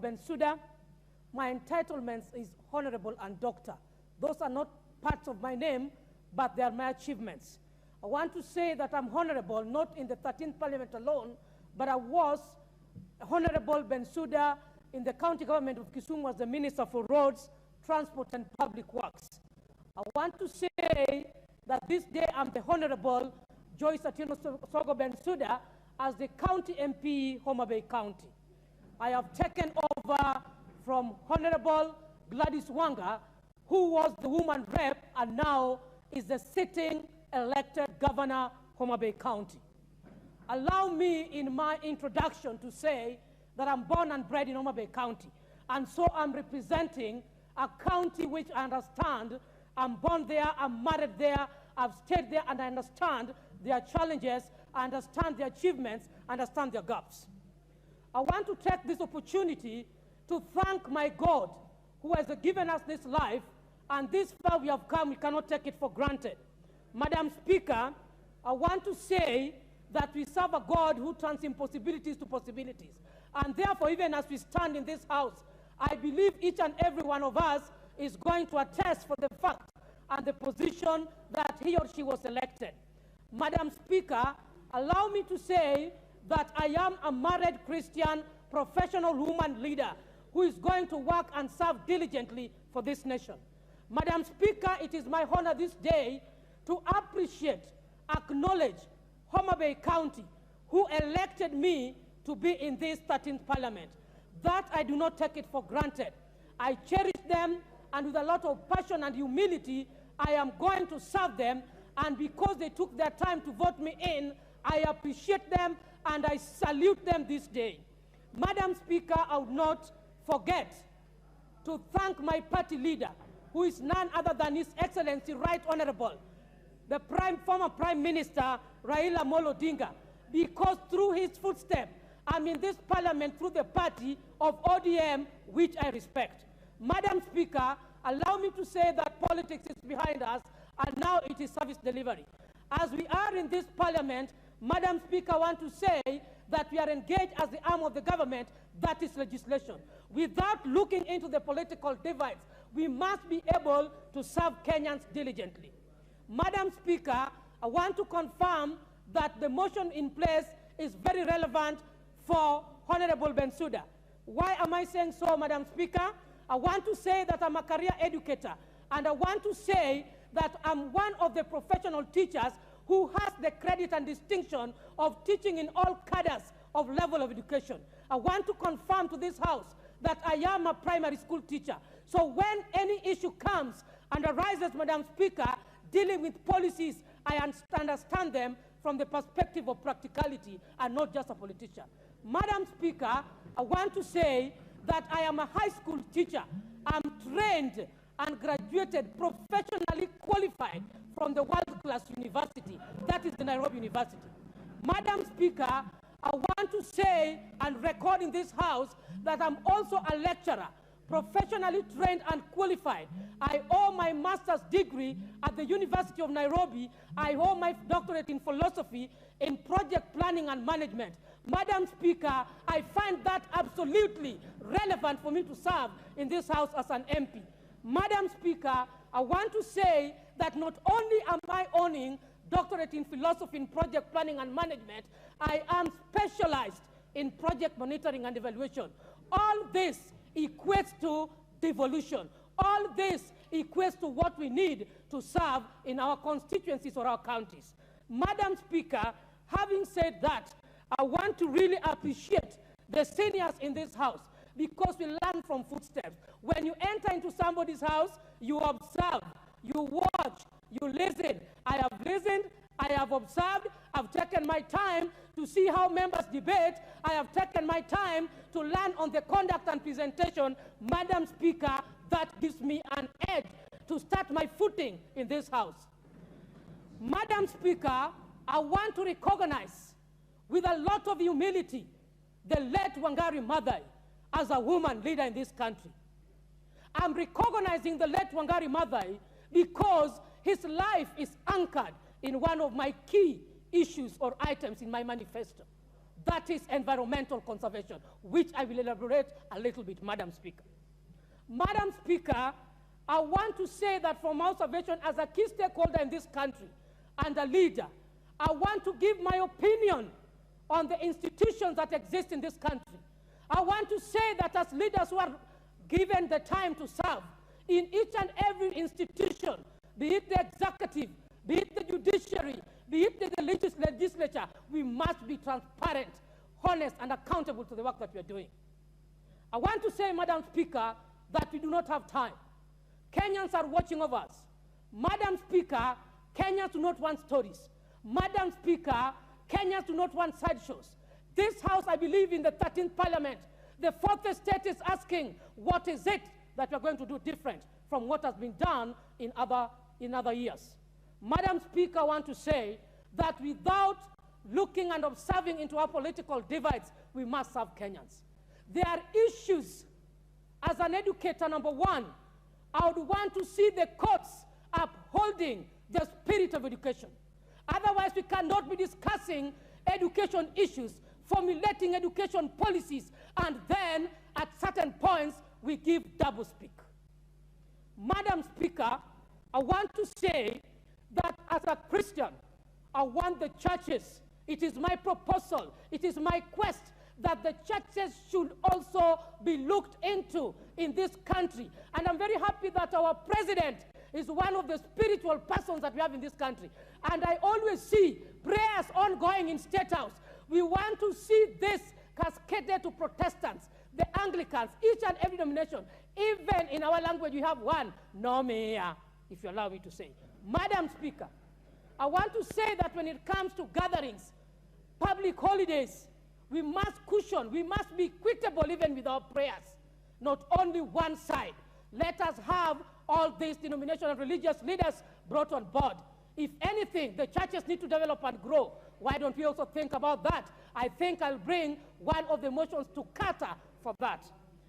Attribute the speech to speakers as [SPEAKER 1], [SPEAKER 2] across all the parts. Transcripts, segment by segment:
[SPEAKER 1] Bensouda. My entitlements is honorable and doctor. Those are not parts of my name, but they are my achievements. I want to say that I'm honorable, not in the 13th Parliament alone, but I was Honorable Bensouda in the county government of Kisumu as the Minister for Roads, Transport and Public Works. I want to say that this day I'm the Honorable Joyce Atieno Sogo Bensouda as the County MP, Homa Bay County. I have taken over from Honorable Gladys Wanga, who was the woman rep and now is the sitting elected governor, Homa Bay County. Allow me in my introduction to say that I'm born and bred in Homa Bay County, and so I'm representing a county which I understand. I'm born there, I'm married there, I've stayed there, and I understand their challenges, I understand their achievements, I understand their gaps. I want to take this opportunity to thank my God who has given us this life, and this far we have come, we cannot take it for granted. Madam Speaker, I want to say that we serve a God who turns impossibilities to possibilities. And therefore, even as we stand in this house, I believe each and every one of us is going to attest for the fact and the position that he or she was elected. Madam Speaker, allow me to say that I am a married Christian professional woman leader who is going to work and serve diligently for this nation. Madam Speaker, it is my honor this day to appreciate, acknowledge Homa Bay County, who elected me to be in this 13th Parliament. That I do not take it for granted. I cherish them, and with a lot of passion and humility, I am going to serve them, and because they took their time to vote me in, I appreciate them, and I salute them this day. Madam Speaker, I would not forget to thank my party leader, who is none other than His Excellency Right Honorable, the former Prime Minister, Raila Odinga, because through his footsteps, I'm in this Parliament through the party of ODM, which I respect. Madam Speaker, allow me to say that politics is behind us, and now it is service delivery. As we are in this Parliament, Madam Speaker, I want to say that we are engaged as the arm of the government, that is legislation. Without looking into the political divides, we must be able to serve Kenyans diligently. Madam Speaker, I want to confirm that the motion in place is very relevant for Honorable Bensouda. Why am I saying so, Madam Speaker? I want to say that I'm a career educator, and I want to say that I'm one of the professional teachers who has the credit and distinction of teaching in all cadres of level of education. I want to confirm to this House that I am a primary school teacher. So when any issue comes and arises, Madam Speaker, dealing with policies, I understand them from the perspective of practicality and not just a politician. Madam Speaker, I want to say that I am a high school teacher. I'm trained and graduated, professionally qualified from the world-class university, that is the Nairobi University. Madam Speaker, I want to say and record in this House that I'm also a lecturer, professionally trained and qualified. I owe my master's degree at the University of Nairobi. I owe my doctorate in philosophy in project planning and management. Madam Speaker, I find that absolutely relevant for me to serve in this House as an MP. Madam Speaker, I want to say that not only am I owning doctorate in philosophy in project planning and management, I am specialized in project monitoring and evaluation. All this equates to devolution. All this equates to what we need to serve in our constituencies or our counties. Madam Speaker, having said that, I want to really appreciate the seniors in this House, because we learn from footsteps. When you enter into somebody's house, you observe, you watch, you listen. I have listened, I have observed, I've taken my time to see how members debate. I have taken my time to learn on the conduct and presentation. Madam Speaker, that gives me an edge to start my footing in this House. Madam Speaker, I want to recognize with a lot of humility the late Wangari Maathai as a woman leader in this country. I'm recognizing the late Wangari Maathai because his life is anchored in one of my key issues or items in my manifesto. That is environmental conservation, which I will elaborate a little bit, Madam Speaker. Madam Speaker, I want to say that from my observation as a key stakeholder in this country and a leader, I want to give my opinion on the institutions that exist in this country. I want to say that as leaders who are given the time to serve in each and every institution, be it the executive, be it the judiciary, be it the legislature, we must be transparent, honest, and accountable to the work that we are doing. I want to say, Madam Speaker, that we do not have time. Kenyans are watching over us. Madam Speaker, Kenyans do not want stories. Madam Speaker, Kenyans do not want sideshows. This House, I believe, in the 13th Parliament, the fourth estate is asking, what is it that we are going to do different from what has been done in other years? Madam Speaker, I want to say that without looking and observing into our political divides, we must serve Kenyans. There are issues. As an educator, number one, I would want to see the courts upholding the spirit of education. Otherwise, we cannot be discussing education issues, formulating education policies, and then at certain points, we give doublespeak. Madam Speaker, I want to say that as a Christian, I want the churches, it is my proposal, it is my quest that the churches should also be looked into in this country. And I'm very happy that our president is one of the spiritual persons that we have in this country. And I always see prayers ongoing in State House. We want to see this cascaded to Protestants, the Anglicans, each and every denomination. Even in our language, we have one, nomea, if you allow me to say. Madam Speaker, I want to say that when it comes to gatherings, public holidays, we must cushion, we must be equitable even with our prayers, not only one side. Let us have all these denominational and religious leaders brought on board. If anything, the churches need to develop and grow. Why don't we also think about that? I think I'll bring one of the motions to Qatar for that.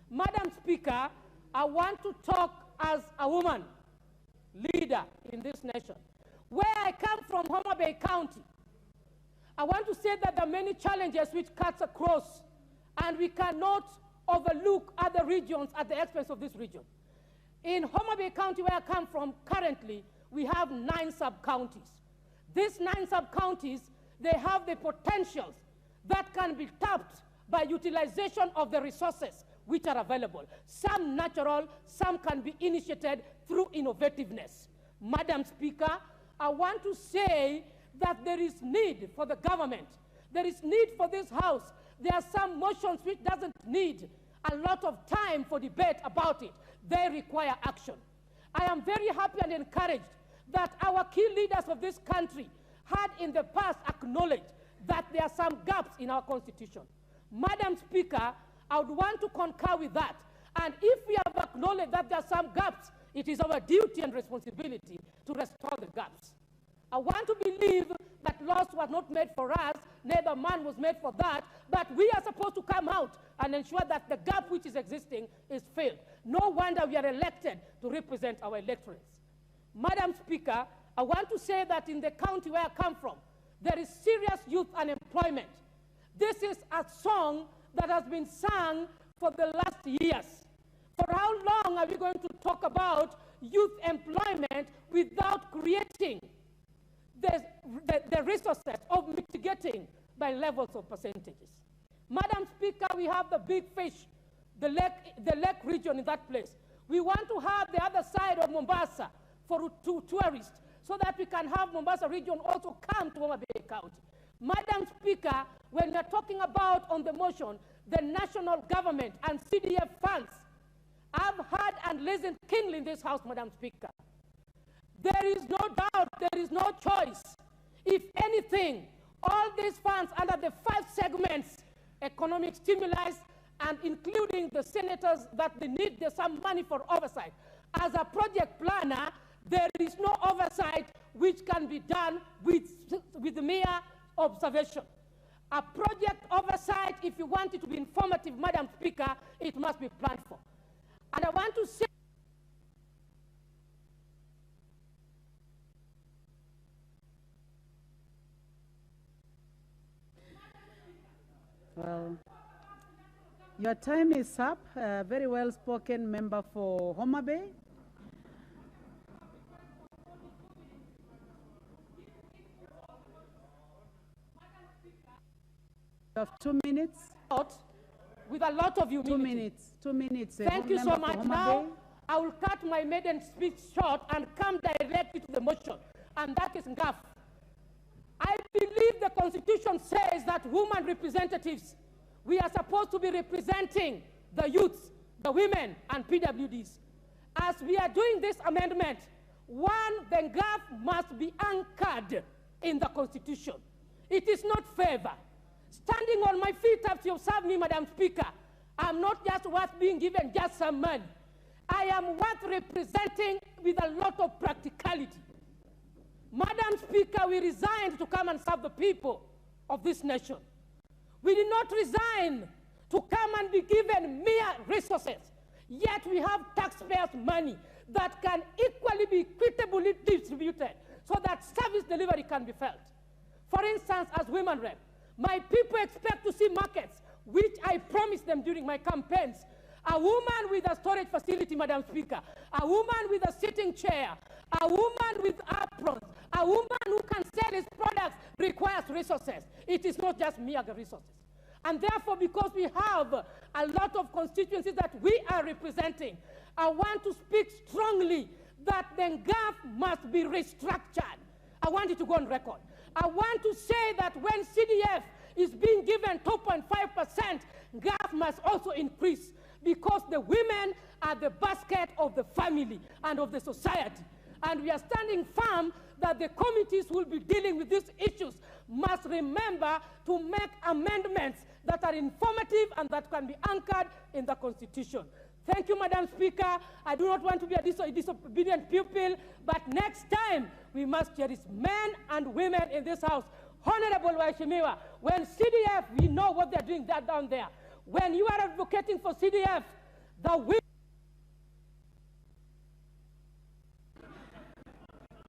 [SPEAKER 1] Madam Speaker, I want to talk as a woman leader in this nation. Where I come from, Homa Bay County, I want to say that there are many challenges which cuts across, and we cannot overlook other regions at the expense of this region. In Homa Bay County, where I come from currently, we have 9 sub-counties. These 9 sub-counties, they have the potentials that can be tapped by utilization of the resources which are available. Some natural, some can be initiated through innovativeness. Madam Speaker, I want to say that there is need for the government. There is need for this House. There are some motions which doesn't need a lot of time for debate about it. They require action. I am very happy and encouraged that our key leaders of this country had in the past acknowledged that there are some gaps in our constitution. Madam Speaker, I would want to concur with that. And if we have acknowledged that there are some gaps, it is our duty and responsibility to restore the gaps. I want to believe that laws were not made for us, neither man was made for that, but we are supposed to come out and ensure that the gap which is existing is filled. No wonder we are elected to represent our electorates. Madam Speaker, I want to say that in the county where I come from, there is serious youth unemployment. This is a song that has been sung for the last years. For how long are we going to talk about youth employment without creating the resources of mitigating by levels of percentages? Madam Speaker, we have the big fish, the lake region in that place. We want to have the other side of Mombasa for tourists so that we can have Mombasa region also come to Homa Bay County. Madam Speaker, when we are talking about on the motion, the national government and CDF funds, I've heard and listened keenly in this House, Madam Speaker. There is no doubt, there is no choice. If anything, all these funds under the 5 segments, economic stimuli, and including the senators that they need, there's some money for oversight. As a project planner, there is no oversight which can be done with mere observation. A project oversight, if you want it to be informative, Madam Speaker, it must be planned for. And I want to say,
[SPEAKER 2] Well, your time is up. Very well spoken, member for Homa Bay. You have 2 minutes.
[SPEAKER 1] With a lot of humility.
[SPEAKER 2] 2 minutes. 2 minutes.
[SPEAKER 1] Thank you so much. Now, I will cut my maiden speech short and come directly to the motion, and that is NGAF. I believe the Constitution says that women representatives, we are supposed to be representing the youths, the women, and PWDs. As we are doing this amendment, one, the NGAF must be anchored in the Constitution. It is not favor. Standing on my feet as you observe me, Madam Speaker, I'm not just worth being given just some money. I am worth representing with a lot of practicality. Madam Speaker, we resigned to come and serve the people of this nation. We did not resign to come and be given mere resources, yet we have taxpayers' money that can equally be equitably distributed so that service delivery can be felt. For instance, as women rep, my people expect to see markets, which I promised them during my campaigns. A woman with a storage facility, Madam Speaker, a woman with a sitting chair, a woman with aprons, a woman who can sell his products requires resources. It is not just mere resources. And therefore, because we have a lot of constituencies that we are representing, I want to speak strongly that the NGAF must be restructured. I want it to go on record. I want to say that when CDF is being given 2.5%, NGAF must also increase, because the women are the basket of the family and of the society. And we are standing firm that the committees who will be dealing with these issues must remember to make amendments that are informative and that can be anchored in the Constitution. Thank you, Madam Speaker. I do not want to be a disobedient pupil, but next time we must cherish men and women in this house. Honorable Waheshimiwa, when CDF, we know what they're doing down there. When you are advocating for CDF, the women